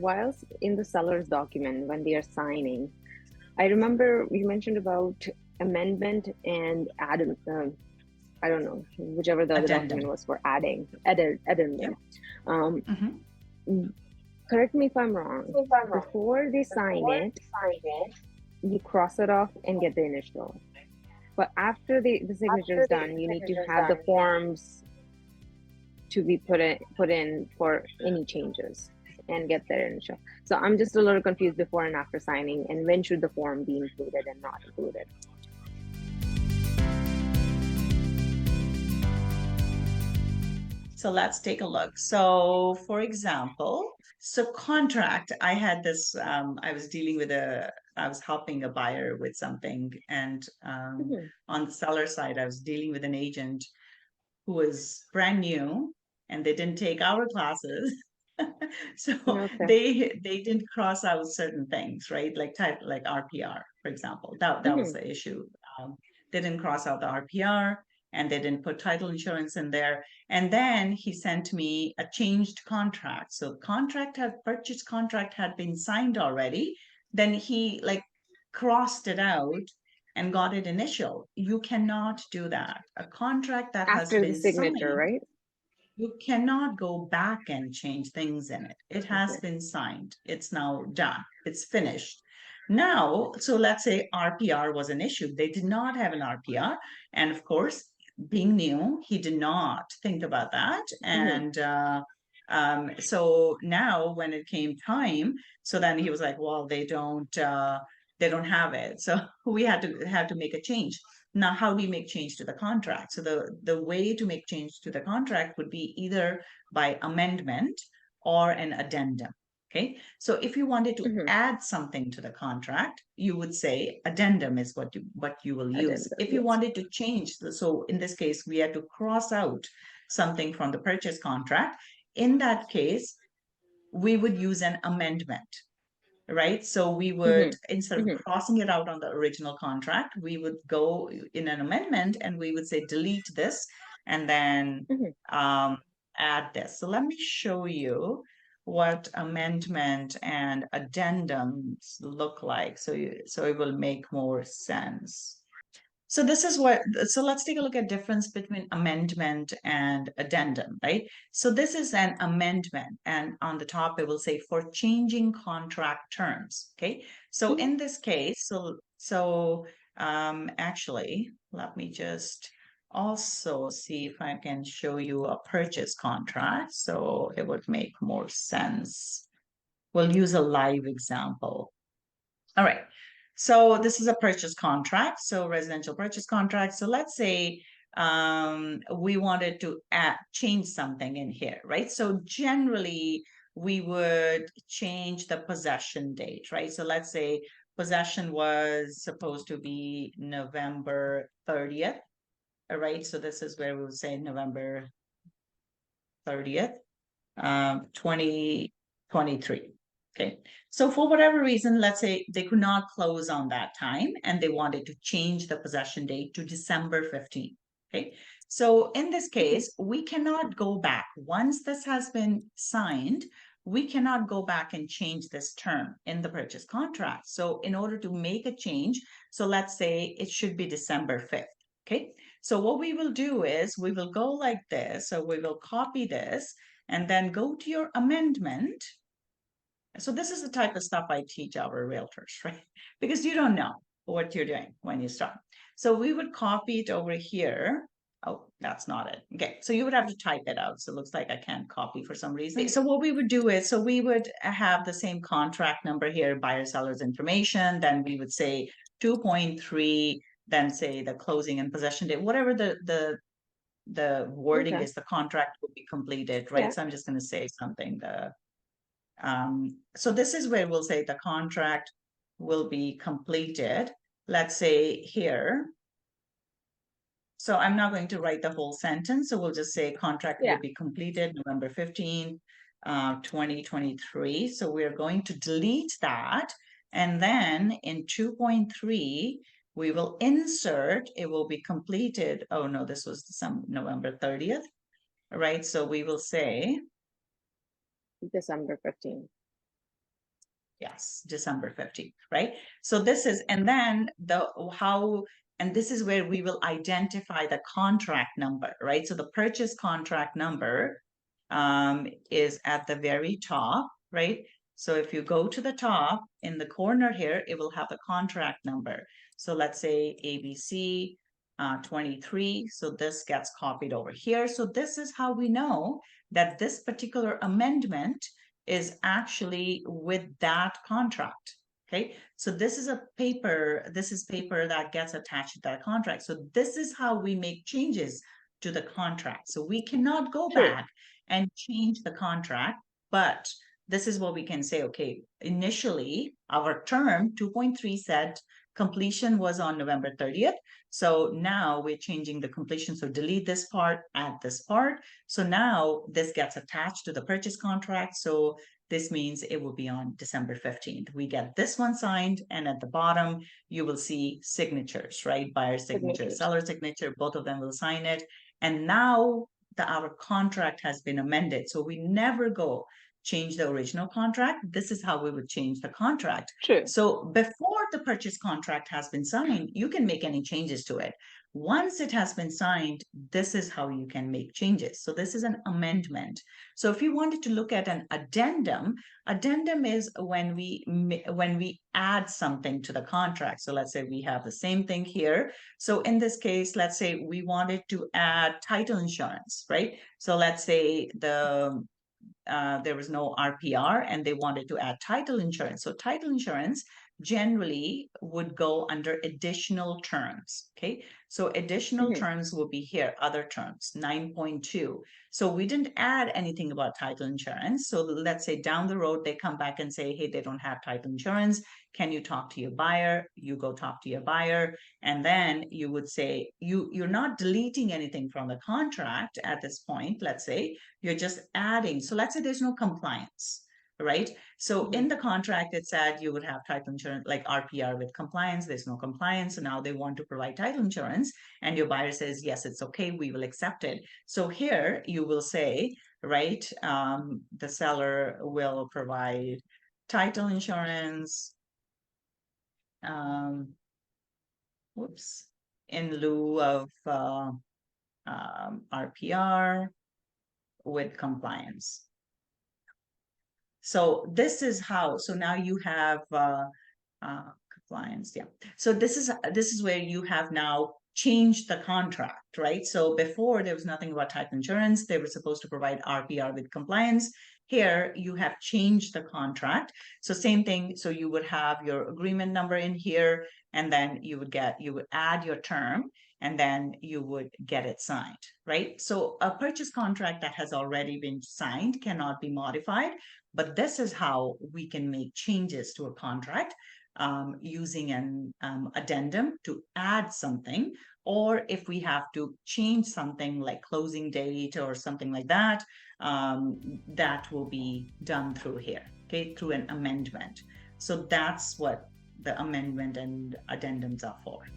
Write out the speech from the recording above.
whilst in the seller's document, when they are signing, I remember you mentioned about amendment and add, I don't know, whichever the other document Addendum. was for adding, Yep. addendum. Correct me if I'm wrong. Before they sign it, you cross it off and get the initial. But after the signature is done, you need to have the forms to be put in for any changes and get their initial. So I'm just a little confused before and after signing, and when should the form be included and not included? So let's take a look. So for example, so contract, I had this, I was dealing with I was helping a buyer with something. And Mhm. on the seller side, I was dealing with an agent who was brand new and they didn't take our classes. So Okay. they didn't cross out certain things, right? Like type like RPR, for example. That was Mhm. the issue. They didn't cross out the RPR and they didn't put title insurance in there. And then he sent me a changed contract. So purchase contract had been signed already. Then he like crossed it out and got it initial. You cannot do that. A contract that has After the been signature, signed, right? you cannot go back and change things in it. It has Okay. been signed. It's now done. It's finished. Now, so let's say RPR was an issue. They did not have an RPR. And of course, being new, he did not think about that. Mhm. And so now when it came time, so then he was like, well, they don't have it. So we had to make a change. Now, how do you make change to the contract? So the way to make change to the contract would be either by amendment or an addendum. Okay. So if you wanted to Mhm. add something to the contract, you would say addendum is what you will use. Addendum, If you yes. wanted to change, so in this case, we had to cross out something from the purchase contract. In that case, we would use an amendment, right? So we would, Mhm. instead of Mhm. crossing it out on the original contract, we would go in an amendment and we would say delete this and then Mhm. um, add this. So let me show you what amendment and addendums look like. So it will make more sense. So this is what, so let's take a look at difference between amendment and addendum, right? So this is an amendment, and on the top it will say for changing contract terms. Okay. So Mhm. in this case, actually, let me just also see if I can show you a purchase contract. So it would make more sense. We'll use a live example. All right. So this is a purchase contract, so residential purchase contract. So let's say we wanted to change something in here, right? So generally we would change the possession date, right? So let's say possession was supposed to be November 30th, all right? So this is where we would say November 30th, 2023. Okay. So for whatever reason, let's say they could not close on that time and they wanted to change the possession date to December 15th. Okay. So in this Mhm. case, we cannot go back. Once this has been signed, we cannot go back and change this term in the purchase contract. So in order to make a change, so let's say it should be December 5th. Okay. So what we will do is we will go like this. So we will copy this and then go to your amendment. So this is the type of stuff I teach our realtors, right? Because you don't know what you're doing when you start. So we would copy it over here. Oh, that's not it. Okay, so you would have to type it out. So it looks like I can't copy for some reason. So what we would do is, so we would have the same contract number here, buyer seller's information. Then we would say 2.3, then say the closing and possession date, whatever the wording Okay. is, the contract will be completed, right? Yeah. So I'm just going to say something. So this is where we'll say the contract will be completed. Let's say here. So I'm not going to write the whole sentence. So we'll just say contract will Yeah. be completed November 15th, 2023. So we're going to delete that. And then in 2.3, we will insert, it will be completed. Oh no, this was November 30th, right? So we will say December 15th. Yes, December 15th, right? So this is, and then and this is where we will identify the contract number, right? So the purchase contract number is at the very top, right? So if you go to the top in the corner here, it will have the contract number. So let's say ABC 23. So this gets copied over here. So this is how we know that this particular amendment is actually with that contract. Okay, so this is paper that gets attached to that contract. So this is how we make changes to the contract. So we cannot go True. back and change the contract, but this is what we can say. Okay, initially our term 2.3 said completion was on November 30th. So now we're changing the completion. So delete this part, add this part. So now this gets attached to the purchase contract. So this means it will be on December 15th. We get this one signed, and at the bottom, you will see signatures, right? Buyer signature, seller signature, both of them will sign it. And now our contract has been amended. So we never go change the original contract. This is how we would change the contract. True. So before the purchase contract has been signed, you can make any changes to it. Once it has been signed, this is how you can make changes. So this is an amendment. So if you wanted to look at an addendum, addendum is when we add something to the contract. So let's say we have the same thing here. So in this case, let's say we wanted to add title insurance, right? So let's say there was no RPR and they wanted to add title insurance. So title insurance generally would go under additional terms. Okay, so additional terms will be here, other terms, 9.2. So we didn't add anything about title insurance. So let's say down the road, they come back and say, hey, they don't have title insurance. Can you talk to your buyer? You go talk to your buyer. And then you would say, you're not deleting anything from the contract at this point. Let's say you're just adding. So let's say there's no compliance, right? So in the contract, it said you would have title insurance, like RPR with compliance. There's no compliance. So now they want to provide title insurance. And your buyer says, yes, it's okay. We will accept it. So here you will say, right, the seller will provide title insurance, in lieu of RPR with compliance. So this is how, so now you have compliance, yeah. So this is where you have now changed the contract, right? So before there was nothing about type insurance, they were supposed to provide RPR with compliance. Here you have changed the contract. So same thing, so you would have your agreement number in here, and then you would add your term, and then you would get it signed, right? So a purchase contract that has already been signed cannot be modified, but this is how we can make changes to a contract using an addendum to add something, or if we have to change something like closing date or something like that, that will be done through here, okay, through an amendment. So that's what the amendment and addendums are for.